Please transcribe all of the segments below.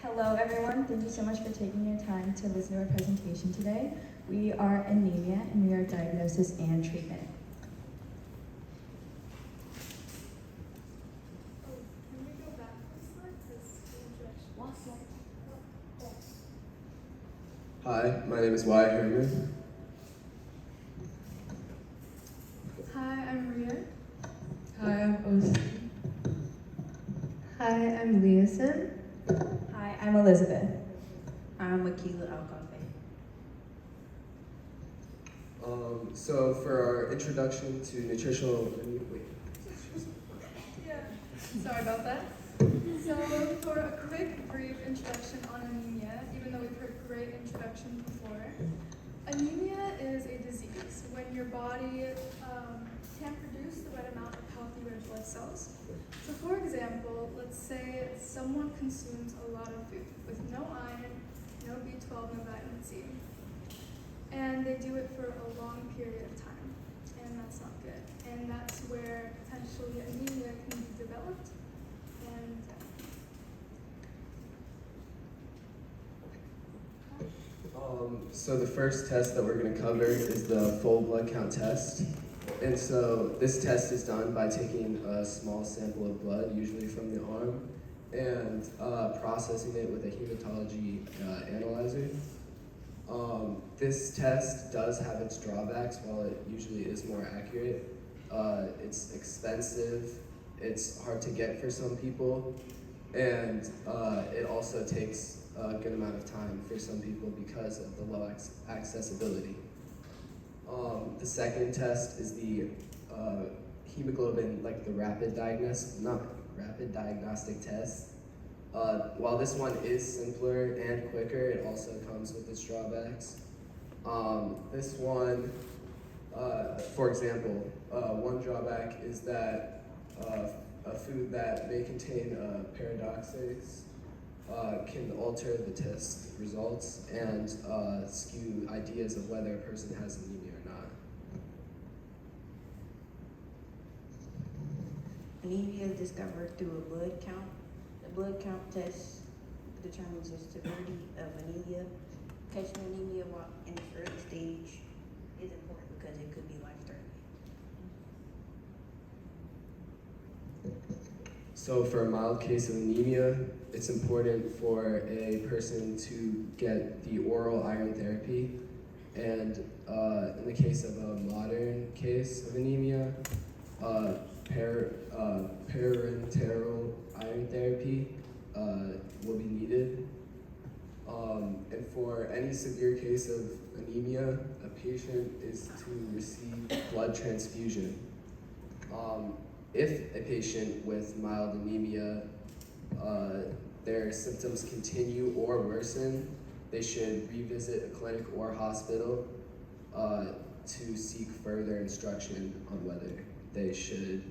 Hello everyone, thank you so much for taking your time to listen to our presentation today. We are Anemia and we are diagnosis and treatment. Can we go back one slide? Because the introduction. Hi, my name is Wyatt Herman. Hi, I'm Ria. Hi, I'm Osi. Hi, I'm Leason. Hi, I'm Elizabeth. I'm Akila Alcafe. So for our introduction to nutritional, Yeah, sorry about that. So for a quick, brief introduction on anemia, even though we've heard great introductions before, anemia is a disease when your body can't produce the right amount of healthy red blood cells. So for example, let's say someone consumes a lot of food with no iron, no B12, no vitamin C, and they do it for a long period of time, and that's not good. And that's where potentially anemia can be developed. And so the first test that we're going to cover is the full blood count test. And so this test is done by taking a small sample of blood, usually from the arm, and processing it with a hematology analyzer. This test does have its drawbacks. While it usually is more accurate, it's expensive, it's hard to get for some people, and it also takes a good amount of time for some people because of the low accessibility. The second test is the hemoglobin, like the rapid diagnostic test. While this one is simpler and quicker, it also comes with its drawbacks. This one, for example, one drawback is that a food that may contain paradoxates can alter the test results and skew ideas of whether a person has anemia or not. Anemia is discovered through a blood count. The blood count test determines the severity of anemia. Catching anemia while in its early stage is important because it could be life-threatening. So for a mild case of anemia, it's important for a person to get the oral iron therapy. And in the case of a modern case of anemia, parenteral iron therapy will be needed. And for any severe case of anemia, a patient is to receive blood transfusion. If a patient with mild anemia, their symptoms continue or worsen, they should revisit a clinic or hospital to seek further instruction on whether they should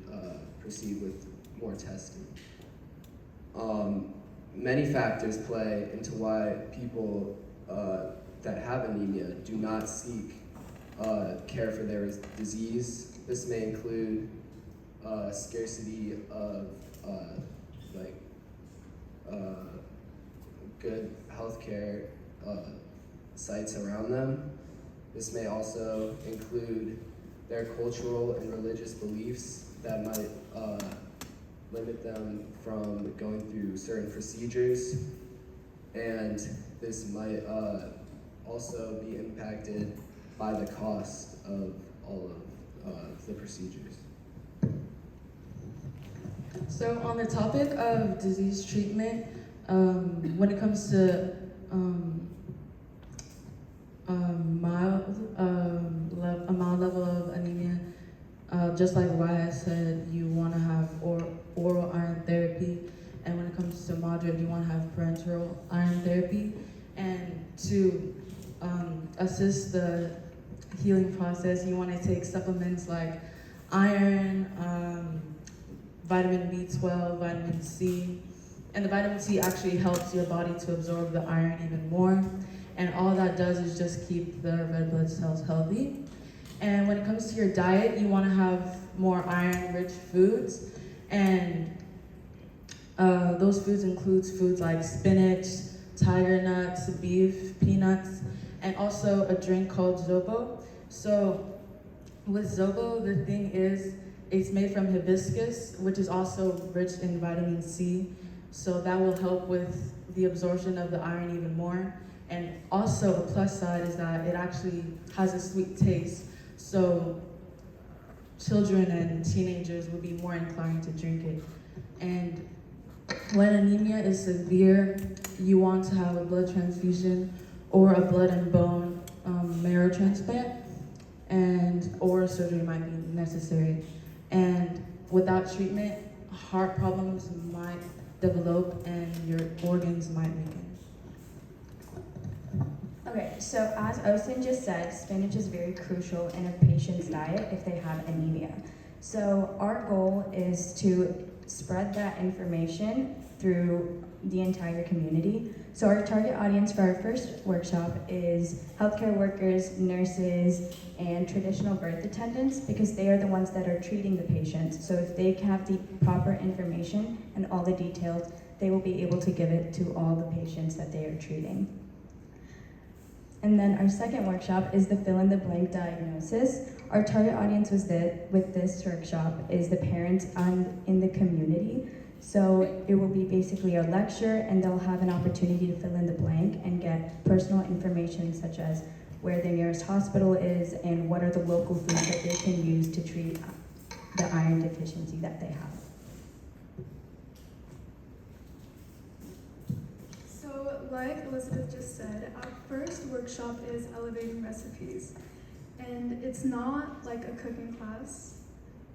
proceed with more testing. Many factors play into why people that have anemia do not seek care for their disease. This may include scarcity of good healthcare sites around them. This may also include their cultural and religious beliefs that might limit them from going through certain procedures, and this might also be impacted by the cost of all of the procedures. So on the topic of disease treatment, when it comes to a mild level of anemia, just like Wyatt said, you want to have oral iron therapy, and when it comes to moderate, you want to have parenteral iron therapy. And to assist the healing process, you want to take supplements like iron, vitamin B12, vitamin C, and the vitamin C actually helps your body to absorb the iron even more. And all that does is just keep the red blood cells healthy. And when it comes to your diet, you want to have more iron-rich foods. And Those foods includes foods like spinach, tiger nuts, beef, peanuts, and also a drink called zobo. So with zobo, the thing is, it's made from hibiscus, which is also rich in vitamin C. So that will help with the absorption of the iron even more. And also a plus side is that it actually has a sweet taste. So children and teenagers will be more inclined to drink it. And when anemia is severe, you want to have a blood transfusion or a blood and bone marrow transplant, and or surgery might be necessary. And without treatment, heart problems might develop and your organs might weaken. Okay, so as Austin just said, spinach is very crucial in a patient's diet if they have anemia. So our goal is to spread that information through the entire community. So our target audience for our first workshop is healthcare workers, nurses, and traditional birth attendants, because they are the ones that are treating the patients. So if they have the proper information and all the details, they will be able to give it to all the patients that they are treating. And then our second workshop is the fill-in-the-blank diagnosis. Our target audience with this workshop is the parents in the community. So it will be basically a lecture, and they'll have an opportunity to fill in the blank and get personal information such as where their nearest hospital is and what are the local foods that they can use to treat the iron deficiency that they have. So, like Elizabeth just said, our first workshop is elevating recipes. And it's not like a cooking class.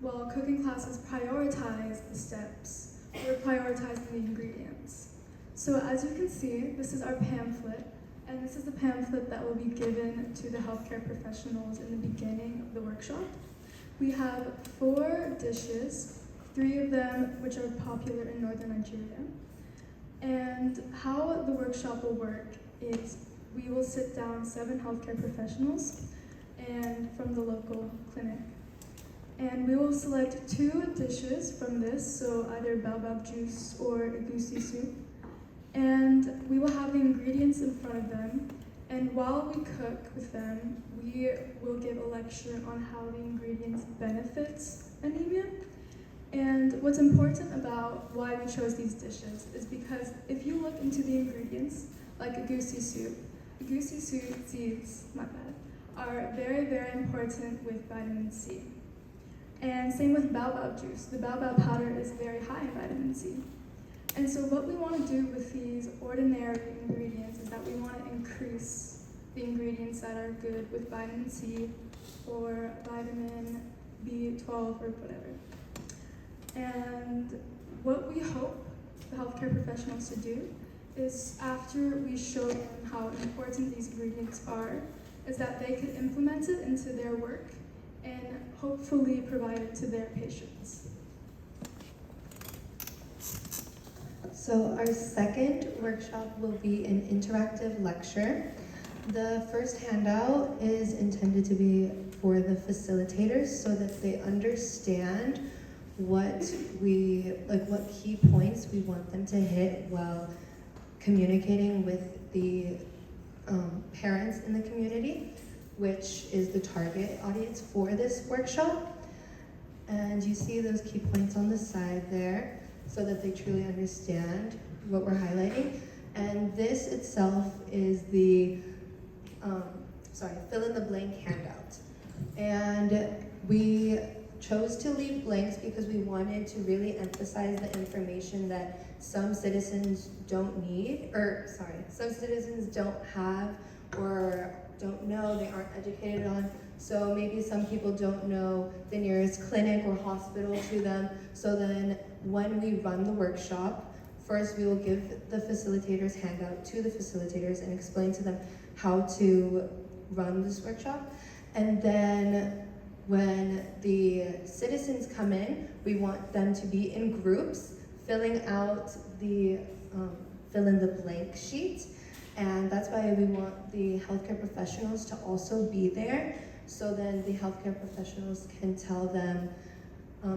Well, cooking classes prioritize the steps. We're prioritizing the ingredients. So as you can see, this is our pamphlet, and this is the pamphlet that will be given to the healthcare professionals in the beginning of the workshop. We have 4 dishes, 3 of them which are popular in northern Nigeria. And how the workshop will work is we will sit down 7 healthcare professionals and from the local clinic. And we will select 2 dishes from this, so either baobab juice or egusi soup. And we will have the ingredients in front of them. And while we cook with them, we will give a lecture on how the ingredients benefits anemia. And what's important about why we chose these dishes is because if you look into the ingredients, like egusi soup seeds, are very, very important with vitamin C. And same with baobab juice. The baobab powder is very high in vitamin C. And so what we want to do with these ordinary ingredients is that we want to increase the ingredients that are good with vitamin C or vitamin B12 or whatever. And what we hope the healthcare professionals to do is after we show them how important these ingredients are, is that they could implement it into their work and hopefully provide it to their patients. So our second workshop will be an interactive lecture. The first handout is intended to be for the facilitators so that they understand what key points we want them to hit while communicating with the parents in the community, which is the target audience for this workshop. And you see those key points on the side there so that they truly understand what we're highlighting. And this itself is the fill in the blank handout. And we chose to leave blanks because we wanted to really emphasize the information that some citizens don't have or don't know, they aren't educated on. So maybe some people don't know the nearest clinic or hospital to them. So then when we run the workshop, first we will give the facilitators handout to the facilitators and explain to them how to run this workshop. And then when the citizens come in, we want them to be in groups, filling out the fill in the blank sheet. And that's why we want the healthcare professionals to also be there, so then the healthcare professionals can tell them,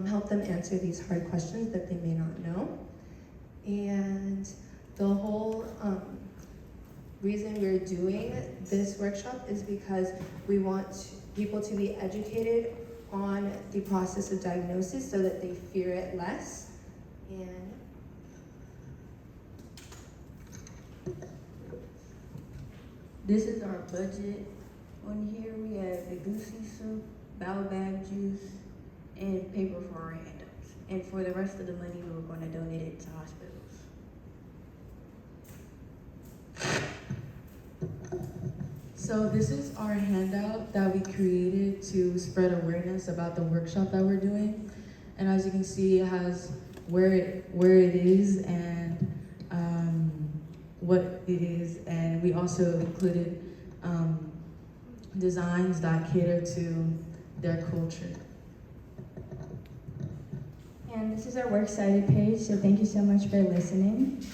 help them answer these hard questions that they may not know. And the whole reason we're doing this workshop is because we want people to be educated on the process of diagnosis so that they fear it less. And This is our budget. On here we have the goosey soup, baobab juice, and paper for our handouts. And for the rest of the money, we were going to donate it to hospitals. So this is our handout that we created to spread awareness about the workshop that we're doing. And as you can see, it has where it is and what it is. And we also included designs that cater to their culture. And this is our works cited page, so thank you so much for listening.